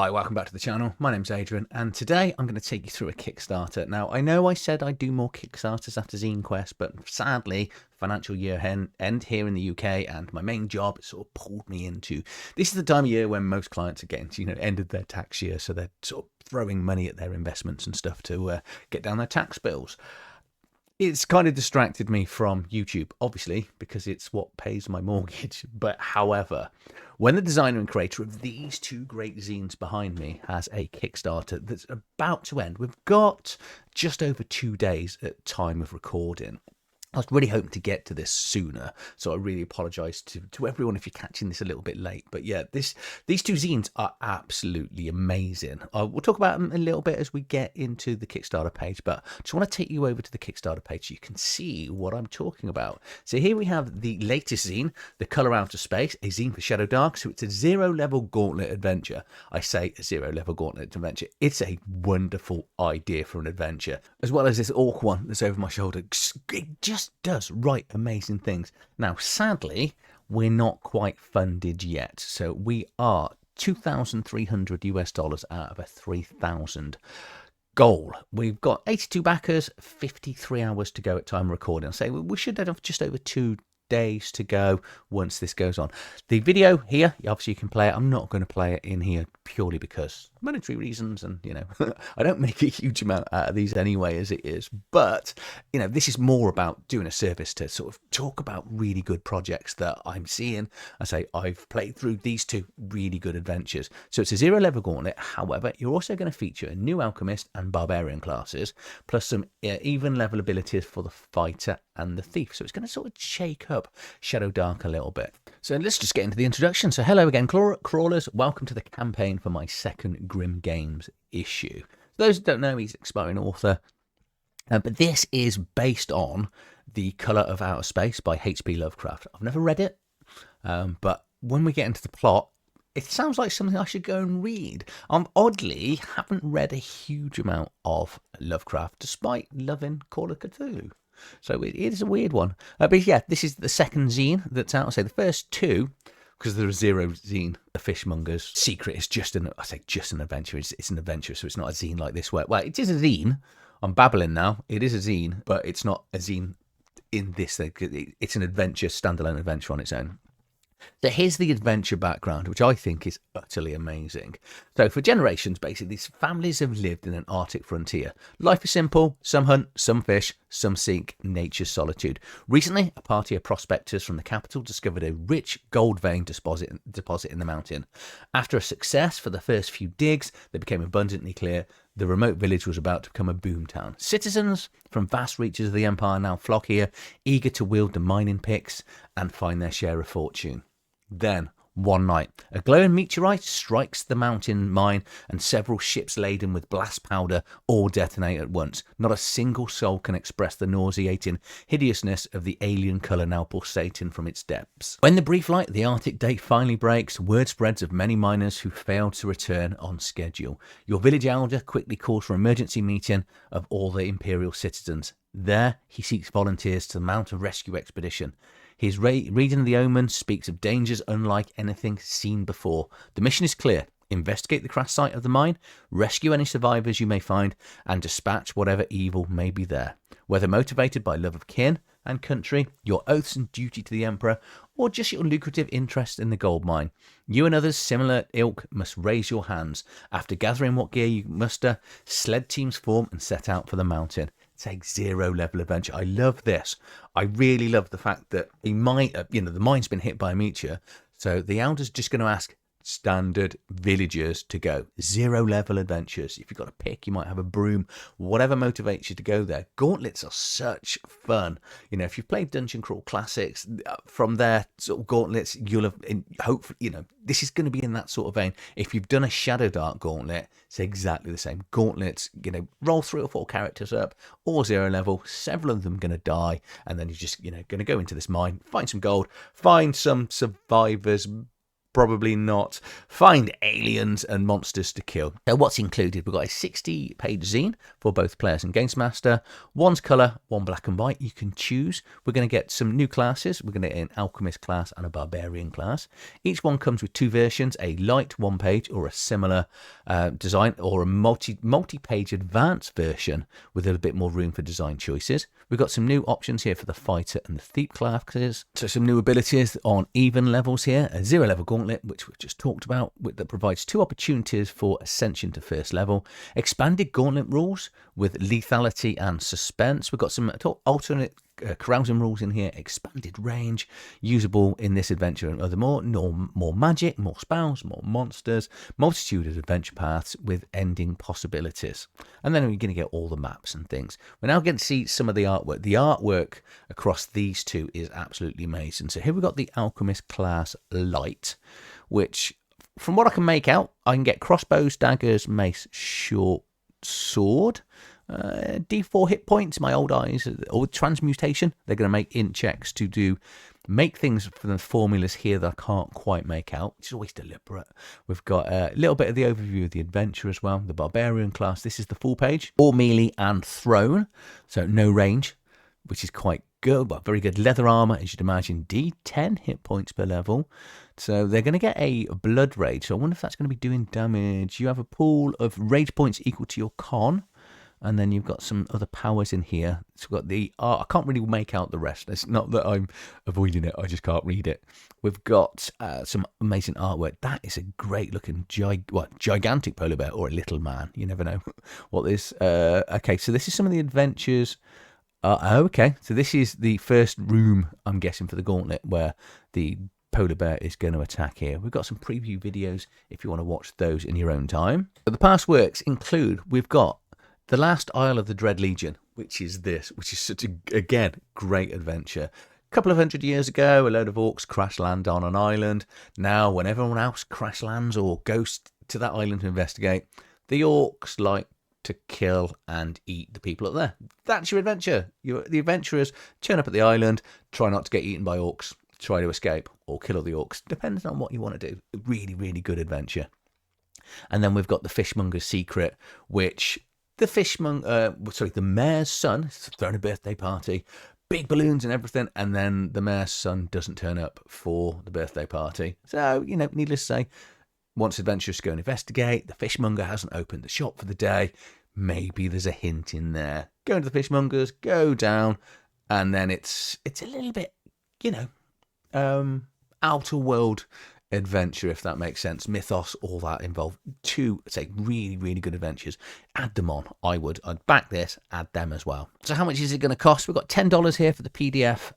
Hi, welcome back to the channel. My name's Adrian, and today I'm going to take you through a Kickstarter. Now, I know I said I'd do more Kickstarters after Zine Quest, but sadly, financial year end here in the UK, and my main job has sort of pulled me into. This is the time of year when most clients are getting to, end of their tax year, so they're sort of throwing money at their investments and stuff to get down their tax bills. It's kind of distracted me from YouTube, obviously, because it's what pays my mortgage. But however, when the designer and creator of these two great zines behind me has a Kickstarter that's about to end, we've got just over 2 days at time of recording. I was really hoping to get to this sooner, so I really apologise to everyone if you're catching this a little bit late. But yeah, these two zines are absolutely amazing. We'll talk about them a little bit as we get into the Kickstarter page, but I just want to take you over to the Kickstarter page so you can see what I'm talking about. So here we have the latest zine, The Colour Out of Space, a zine for Shadowdark. So it's a 0-level gauntlet adventure. I say a 0-level gauntlet adventure. It's a wonderful idea for an adventure, as well as this orc one that's over my shoulder. It just does right amazing things. Now, sadly, we're not quite funded yet, so we are $2,300 US out of a 3,000 goal. We've got 82 backers, 53 hours to go at time of recording. I say we should have just over 2 days to go once this goes on. The video here, obviously you can play it. I'm not going to play it in here purely because monetary reasons, and I don't make a huge amount out of these anyway as it is, but this is more about doing a service to sort of talk about really good projects that I'm seeing. I say I've played through these two really good adventures. So it's a 0-level gauntlet. However, you're also going to feature a new Alchemist and Barbarian classes, plus some even level abilities for the fighter and the thief. So it's going to sort of shake up Shadowdark a little bit. So let's just get into the introduction. So hello again, crawlers. Welcome to the campaign for my second Grim Games issue. For those who don't know, he's an aspiring author, but this is based on The Colour of Outer Space by H.P. Lovecraft. I've never read it, but when we get into the plot, it sounds like something I should go and read. Oddly, haven't read a huge amount of Lovecraft, despite loving Call of Cthulhu. So it is a weird one. But yeah, this is the second zine that's out. I say the first two, because there are 0 zine, The Fishmonger's Secret is just an adventure. It's an adventure, so it's not a zine like this. Well, it is a zine. I'm babbling now. It is a zine, but it's not a zine in this thing. It's an adventure, standalone adventure on its own. So here's the adventure background, which I think is utterly amazing. So for generations, basically, these families have lived in an Arctic frontier. Life is simple. Some hunt, some fish, some seek nature's solitude. Recently, a party of prospectors from the capital discovered a rich gold vein deposit in the mountain. After a success for the first few digs, they became abundantly clear the remote village was about to become a boomtown. Citizens from vast reaches of the empire now flock here, eager to wield the mining picks and find their share of fortune. Then, one night, a glowing meteorite strikes the mountain mine and several ships laden with blast powder all detonate at once. Not a single soul can express the nauseating hideousness of the alien colour now pulsating from its depths. When the brief light of the Arctic day finally breaks, word spreads of many miners who failed to return on schedule. Your village elder quickly calls for an emergency meeting of all the Imperial citizens. There, he seeks volunteers to mount a rescue expedition. His reading of the omens speaks of dangers unlike anything seen before. The mission is clear. Investigate the crash site of the mine, rescue any survivors you may find, and dispatch whatever evil may be there. Whether motivated by love of kin and country, your oaths and duty to the Emperor, or just your lucrative interest in the gold mine, you and others similar ilk must raise your hands. After gathering what gear you muster, sled teams form and set out for the mountain. It's a 0-level adventure. I love this. I really love the fact that the mine's been hit by a meteor, so the elder's just going to ask standard villagers to go. 0-level adventures. If you've got a pick, you might have a broom, whatever motivates you to go there. Gauntlets are such fun. If you've played Dungeon Crawl Classics, from their sort of gauntlets, you'll have, hopefully, this is going to be in that sort of vein. If you've done a Shadowdark gauntlet, it's exactly the same. Gauntlets, roll 3 or 4 characters up, all 0-level, several of them going to die, and then you're just, going to go into this mine, find some gold, find some survivors, probably not. Find aliens and monsters to kill. So what's included? We've got a 60-page zine for both players and Games Master. One's colour, one black and white. You can choose. We're going to get some new classes. We're going to get an Alchemist class and a Barbarian class. Each one comes with 2 versions, a light one-page or a similar design, or a multi-page advanced version with a little bit more room for design choices. We've got some new options here for the Fighter and the Thief classes. So some new abilities on even levels here. A 0-level Gauntlet, which we've just talked about, that provides 2 opportunities for ascension to first level. Expanded Gauntlet rules with lethality and suspense. We've got some alternate carousing rules in here. Expanded range, usable in this adventure and other more. More magic, more spells, more monsters, multitude of adventure paths with ending possibilities. And then we're going to get all the maps and things. We're now going to see some of the artwork. The artwork across these 2 is absolutely amazing. So here we've got the Alchemist class Lite, which from what I can make out, I can get crossbows, daggers, mace, short sword, D4 hit points, my old eyes, or transmutation. They're going to make int checks to make things for the formulas here that I can't quite make out, which is always deliberate. We've got a little bit of the overview of the adventure as well. The Barbarian class, this is the full page. All melee and thrown, so no range, which is quite good, but very good. Leather armor, as you'd imagine, D10 hit points per level. So they're going to get a blood rage. So I wonder if that's going to be doing damage. You have a pool of rage points equal to your con. And then you've got some other powers in here. So we've got the art. I can't really make out the rest. It's not that I'm avoiding it. I just can't read it. We've got some amazing artwork. That is a great looking gigantic polar bear or a little man. You never know what this. Okay, so this is some of the adventures. Okay, so this is the first room, I'm guessing, for the Gauntlet where the polar bear is going to attack here. We've got some preview videos if you want to watch those in your own time. But the past works include, we've got The Last Isle of the Dread Legion, which is such a, again, great adventure. A couple of 100 years ago, a load of orcs crash land on an island. Now, when everyone else crash lands or goes to that island to investigate, the orcs like to kill and eat the people up there. That's your adventure. The adventurers turn up at the island, try not to get eaten by orcs, try to escape, or kill all the orcs. Depends on what you want to do. Really, really good adventure. And then we've got the Fishmonger's Secret, which the mayor's son is throwing a birthday party, big balloons and everything, and then the mayor's son doesn't turn up for the birthday party. So, needless to say, once adventurers go and investigate, the fishmonger hasn't opened the shop for the day. Maybe there's a hint in there. Go into the fishmonger's, go down, and then it's a little bit, outer world adventure, if that makes sense. Mythos, all that involved. 2, say, really, really good adventures. Add them on. I'd back this, add them as well. So how much is it going to cost? We've got $10 here for the PDF.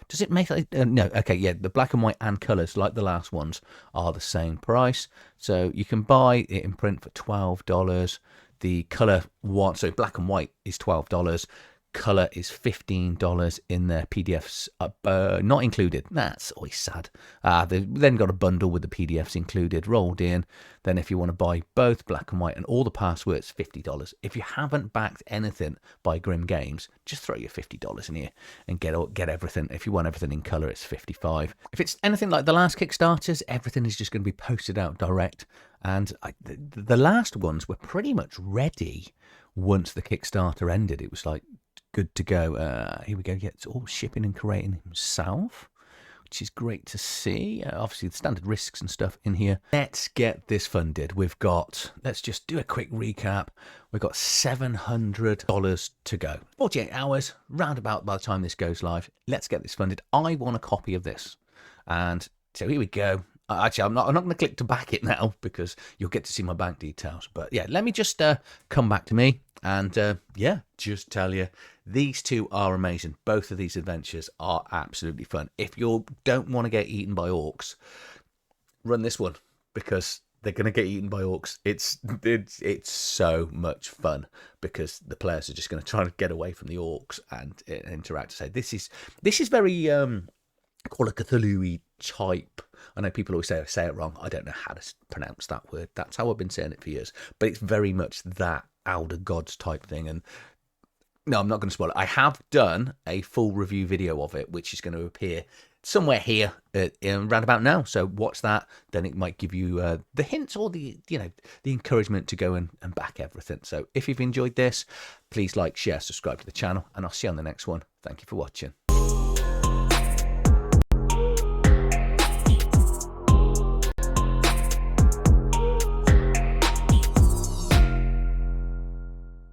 Does it make no? Okay, yeah, the black and white and colours, like the last ones, are the same price. So you can buy it in print for $12. The colour one, so black and white, is $12. Colour is $15 in their PDFs, not included. That's always sad. They've then got a bundle with the PDFs included, rolled in. Then if you want to buy both black and white and all the passwords, $50. If you haven't backed anything by Grim Games, just throw your $50 in here and get everything. If you want everything in colour, it's $55. If it's anything like the last Kickstarters, everything is just going to be posted out direct. And the last ones were pretty much ready once the Kickstarter ended. It was like, good to go. Here we go. Yeah, it's all shipping and creating himself, which is great to see. Obviously, the standard risks and stuff in here. Let's get this funded. Let's just do a quick recap. We've got $700 to go. 48 hours, roundabout by the time this goes live. Let's get this funded. I want a copy of this. And so here we go. Actually, I'm not going to click to back it now because you'll get to see my bank details. But yeah, let me just come back to me and just tell you, these 2 are amazing. Both of these adventures are absolutely fun. If you don't want to get eaten by orcs, run this one because they're going to get eaten by orcs. It's so much fun because the players are just going to try to get away from the orcs and interact. So this is very Call a Cthulhu type. I know people always say it wrong. I don't know how to pronounce that word. That's how I've been saying it for years. But it's very much that Elder Gods type thing. And No, I'm not going to spoil it. I have done a full review video of it, which is going to appear somewhere here around about now. So watch that. Then it might give you the hints or the encouragement to go and back everything. So if you've enjoyed this, please like, share, subscribe to the channel, and I'll see you on the next one. Thank you for watching.